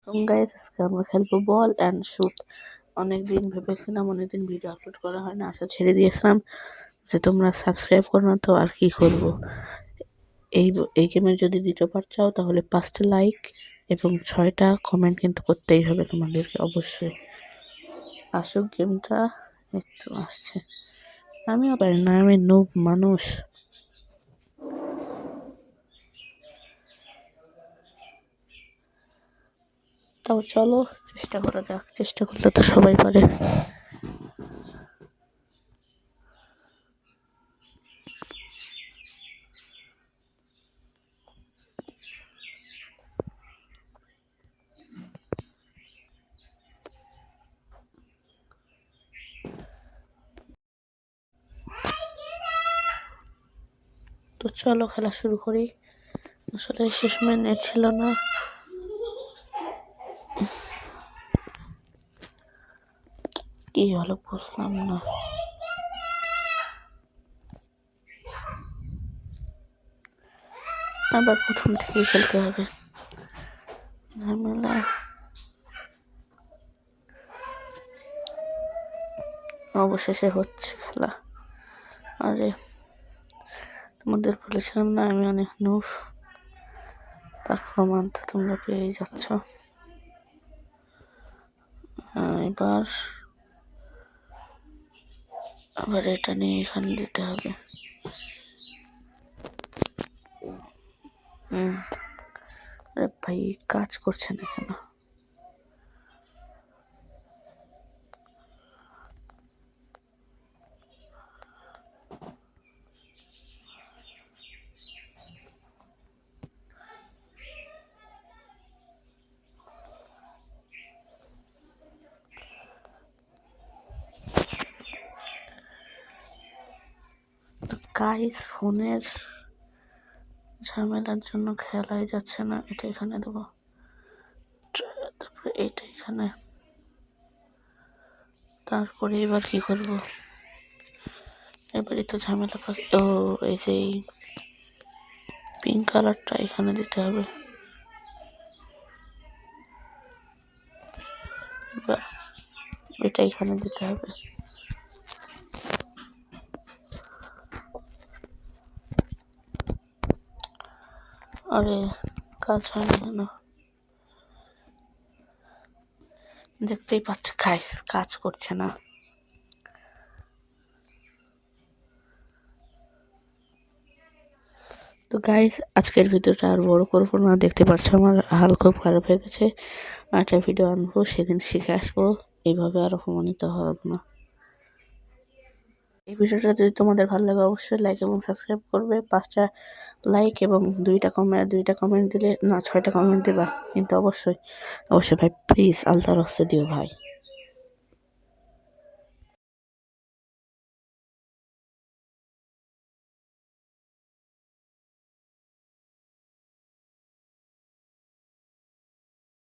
Guys আজকে আমরা খেলবো বল অ্যান্ড শুট। অনেকদিন ভেবেছিলাম, অনেকদিন ভিডিও আপলোড করা হয় না, আশা ছেড়ে দিয়েছিলাম যে তোমরা সাবস্ক্রাইব করো না, তো আর কি করব। এই গেমের যদি দ্বিতীয় পার্ট চাও তাহলে 5টা লাইক এবং 6টা কমেন্ট কিন্তু করতেই হবে তোমাদেরকে অবশ্যই। আসুক গেমটা, একটু আসছে। আমিও পারি না, আমি নুব মানুষ। তাও চলো চেষ্টা করা যাক, চেষ্টা করলে তো সবাই পারে। তো চলো খেলা শুরু করি। আসলে শেষ সময় নেট ছিল না। কি হলো বুঝলাম না। আবার প্রথম থেকে খেলতে হবে, ঝামেলা। অবশেষে হচ্ছে খেলা। আরে তোমাদের বলেছিলাম না আমি অনেক নুব, তার প্রমাণ তো তোমরা পেয়েই যাচ্ছ। এবার আবার এটা নিয়ে এখানে দিতে হবে। আরে ভাই কাজ করছে না কেন? গাইস ফোনের ঝামেলার জন্য খেলাই যাচ্ছে না। এটা এখানে দেবো, তারপরে এটা এখানে। তারপরে এবার কি করব? এবারে তো ঝামেলা ও এই যে পিঙ্ক কালারটা এখানে দিতে হবে। এটা এখানে দিতে হবে। আরে কাজ হয় না কেন? দেখতেই পাচ্ছ কাজ করছে না। তো গাইস আজকের ভিডিওটা আর বড় করবো না, দেখতে পাচ্ছ আমার হাল খুব খারাপ হয়ে গেছে। একটা ভিডিও আনবো, সেদিন শিখে আসবো, এইভাবে আর অপমানিত হব না। এই ভিডিওটা যদি তোমাদের ভালো লাগে অবশ্যই লাইক এবং সাবস্ক্রাইব করবে। 5টা লাইক এবং 2টা কমেন্ট দিলে না 6টা কমেন্ট দেবা, কিন্তু অবশ্যই অবশ্যই ভাই প্লিজ আল্লাহর রাস্তায় দিও ভাই।